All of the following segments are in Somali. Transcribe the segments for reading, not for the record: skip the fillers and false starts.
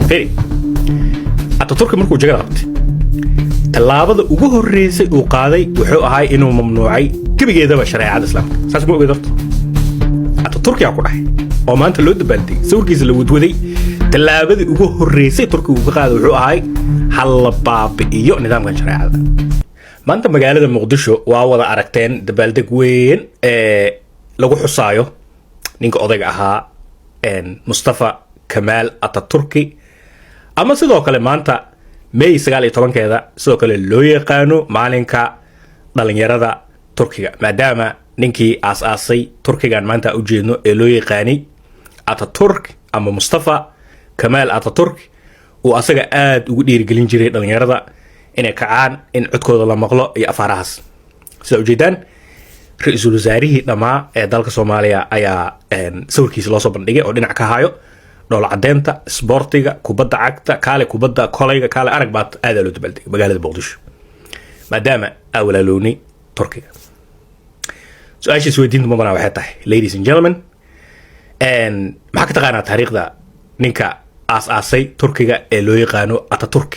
feri Ataturk markuu jagada qabtay tallaabada ugu horeysay uu qaaday wuxuu ahaa inuu mamnuucay gabigeedaba shariicada islaamka saas ma ogaadarto Ataturk yaa ku dhahay oo maanta loo dabaaldegay sawirkiisa la wadwaday tallaabadii ugu horeysay Turkigu ka qaaday wuxuu ahaa hal baabi'iyo nidaamka shariicada maanta magaalada Muqdisho waa wada aragteen dabaaldeg weyn lagu xusaayo ninka odayga ahaa Mustafa Kemal Atatürk ama sidoo kale maanta May 19keeda sidoo kale loo yaqaano maalinka dhalinyarada Turkiga maadaama ninkii aas-aasay Turkigan maanta u jeedno ee loo yaqaanay Atatürk ama Mustafa Kemal Atatürk oo asaga aad ugu dhiirigelin jiray dhalinyarada inay kacaan in codkooda la maqlo iyo afaarahaas sida ujeedaan ra'iisul wasaarihii dhamaa ee dalka Soomaaliya ayaa sawirkiisa loo soo bandhigay oo dhinac ka hayo dhowl cadeynta sportiga kubadda cagta kale kubadda kolayga kale arag baad aad loo dabaaldegay magaalada Muqdisho maadaama awlalooni Turkiga su'aasha isweydiinta mudana waxay tahay ladies and gentlemen maxaa ka taqaanaa taariikhda ninka aas-aasay Turkiga ee loo yaqaano Atatürk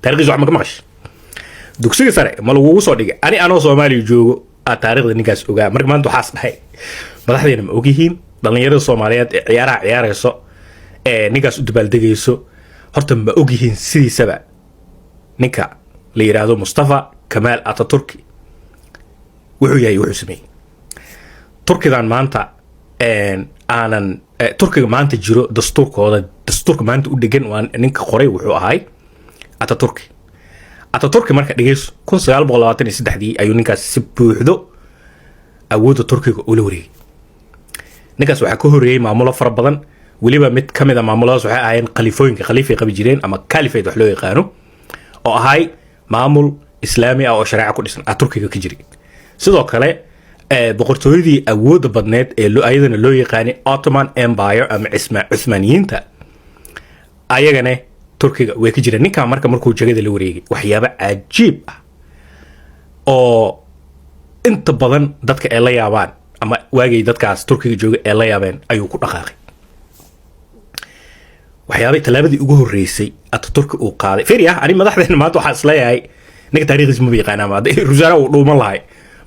taariikhdiisa wax ma ka maqash dugsiga sare ma lagu soo dhigay anoo Soomaaliya joogo taariikhda ninkaas ogaa marka maanta waxaas dhahay madaxdeena ma ogyihiin dhalinyarada Soomaaliyeed ee ciyaarayso ninkaas u dabaaldegayso horta ma ogyihiin sidiisaba ninka la yiraahdo Mustafa Kemal Atatürk wuxuu yahay wuxuu sameeyay Turkigan maanta aanan Turkiga maanta jiro dastuurka maanta u dhigan waa ninka qoray wuxuu ahay Atatürk marka dhigayso 1923 ayuu ninkaas si buuxdo awoodda Turkiga u la wareegay ninkaas waxa ka horeeyay maamulo fara badan waliba mid kamida maamuladaas waxay ahaayeen khaliifooyinka khaliifay qabi jireen ama caliphate wax loo yaqaano oo ahay maamul islaami ah oo shariico ku dhisan Turkiga ka jiray sidoo kale boqortooyadii awoodda badneed ee ayadana loo yaqaanay Ottoman Empire ama Uthmaniyiinta ayagana Turkiga way ka jireen ninka markuu jagada la wareegay waxyaabo cajiib ah oo inta badan dadka ay la yaabaan ama waagay dadkaas Turkiga jooga ee la yaabeen ayuu ku dhaqaaqay waxyaabay talaabadii ugu horeysay Atatürk uu qaaday feriya ani madaxdeena maanta waxa isla yahay ninka taariikhdiisa ma yaqaana maada rusaara uu dhuuman lahay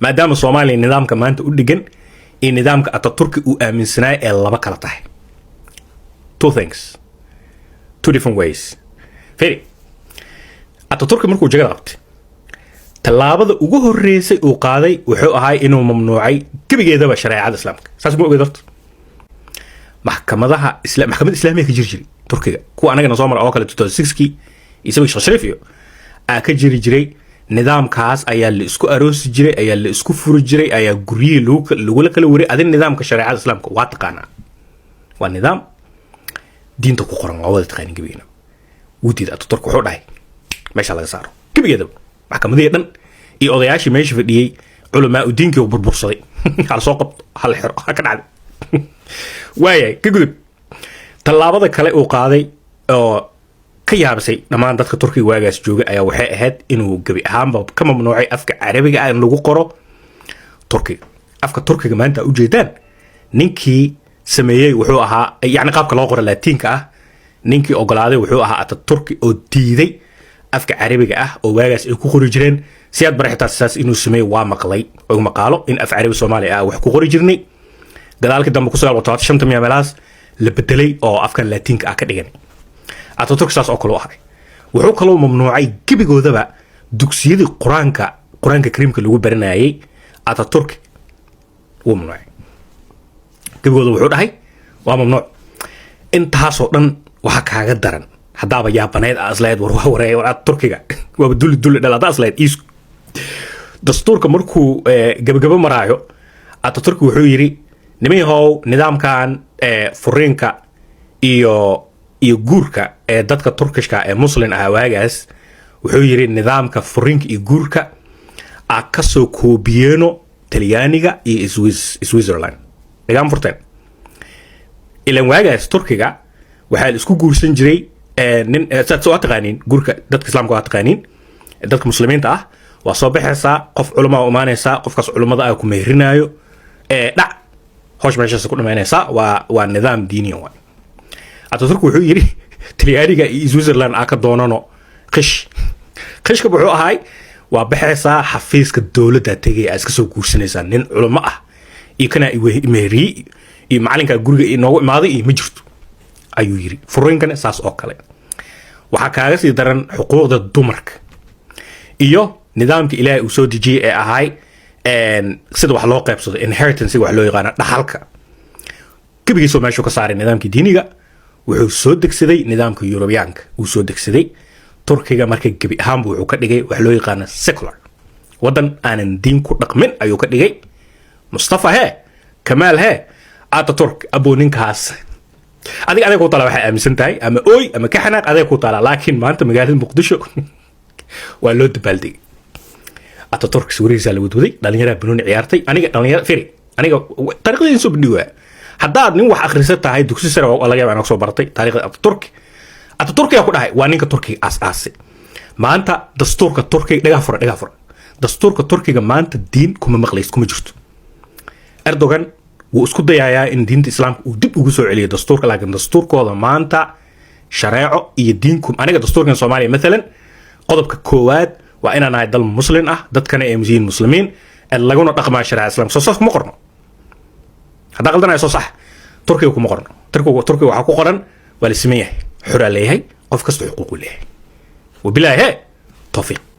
maadaama Soomaaliya nidaamka maanta u dhigan in nidaamka Atatürk uu aaminsanaa ee laba kala tahay two different ways feri Atatürk markuu jagada qabtay tallaabada ugu horeysay uu qaaday wuxuu ahaa inuu mamnuucay gabigeedaba shariicada islaamka saas ma ogaadarto maxkamad islaamiga ka jiray Turkiga kuwa anagana soo maray oo kale 2006kii isagu Sharif iyo ka jiray nidaamkaas ayaa la isku aroosi jiray ayaa la isku furi jiray ayaa guriye lagu kala wareey adin nidaamka shariicada islaamka waa taqaana waa nidaam diinta ku qoran waa wada taqaan gabigeena wadiid Atatürk wuxuu dhahay meesha laga saaro gabigeeda maxkamadii dhan iyo odayaashii meesha fadhiyay culamaa u diinkii burbursaday hal soo qabto hal xiro ka dhacday waayay ka gudub tallaabada kale uu qaaday oo ka yaabsay dhamaan dadka Turkiga waagaas jooga ayaa waxay ahayd inuu gabi ahaanba ka mamnuucay afka Carabiga in lagu qoro Turkiga afka Turkiga maanta u jeedaan ninkii sameeyay wuxuu ahaa yaani qaabka loo qoro Laatiinka ah ninkii ogolaaday wuxuu ahaa Atatürk oo diiday afka Carabiga ah oo waagaas ay ku qori jireen si aad baraxtaas inuu sameeyo waa maqlay oo maqaalo in af Carabi Soomaali ah wax ku qori jirnay gadaalka dambe ku soo wato 5 meelaas la bedelay oo afkan Laatiinka ah ka dhigan Atatürk saas oo kale ahay wuxuu kaloo mamnuucay gabigoodaba dugsiyada Quraanka Kariimka lagu baranayay Atatürk wuu mamnuucay gabigooda wuxuu dhahay waa mamnuuc intaas oo dhan waxa kaaga daran hadaba yaabaneed aslayd war Turkiga waa dul dhalada aslayd isku dastuurka markuu gabagaba maraayo Atatürk wuxuu yiri nimayahow nidaamkan furiinka iyo guurka ee dadka Turkishka ee muslim ah waagaas wuxuu yiri nidaamka furiinka iyo guurka ka soo koobiyeeno Talyaaniga iyo Switzerland nidaam furteen ilan waagaas Turkiga waxa la isku guursan jiray nin soo taqaanin guurka dadka islaamka waa taqaanin dadka muslimiinta ah waa soo baxaysa qof culimo u imaanaysa qofkaas culimada ay ku meerinaayo dhac hoos meeshaas ku dhameynaysa waa nidaam diini ah Atatürk wuxuu yiri talyaaniga iyo switzerland aa ka doonano qishka wuxuu ahay waa baxaysaa xafiiska dowladda tegay aa iska soo guursanaysaa nin culamo ah iyo kana meheriyey iyo macalinkaa guriga inoogu imaaday iyo ma jirto ayuu yiri furooyinkana saas oo kale waxaa kaaga sii daran xuquuqda dumarka iyo nidaamka ilaahay uu soo dejiyey ee ahay sida wax loo qaybsado inheritance wax loo yaqaan dhaxalka kabigiisoo meeshuu ka saaray nidaamkii diiniga wuxuu soo degsaday nidaamka Yurubiyaanka uu soo degsaday Turkiga marka gabi ahaanba wuxuu ka dhigay wax loo yaqaan secular wadan aanan diin ku dhaqmin ayuu ka dhigay Mustafa Kamal Ataturk abooninkaas adiga ku tala waxa aaminsan tahay ama ooy ama ka xanaaq adiga ku tala laakiin maanta magaalada Muqdisho waa loo dabaalday Ataturk suuriisa la wadwaday dhalinyarada banooni ciyaartay aniga tariiqdiisa soo bandhigay haddaad nin wax akhrisan tahay dugsi sare oo laga yaabaa soo bartay taariikhda Ataturk yaa ku dhahay waa ninka Turkiga aas-aasay maanta dastuurka Turkiga dhaga fura dastuurka Turkiga maanta diin kuma maqlays kuma jirto Erdogan wuu isku dayayaa in diinta islaamka uu dib ugu soo celiyo dastuurka laakiin dastuurkooda maanta shareeco iyo diinkum aniga dastuurkan Soomaaliya midalan qodobka koowaad waa inaan nahay dal muslim ah dadkana ay muslimiin laguna dhaqmaa shareecada islaamka soo kuma qorno hadda qaldana soo sax Turkiga kuma qorno Turkiga waxa ku qoran waa la siman yahay xura leeyahay qof kasta xuquuq u leeyahay wabilaahi tawfiiq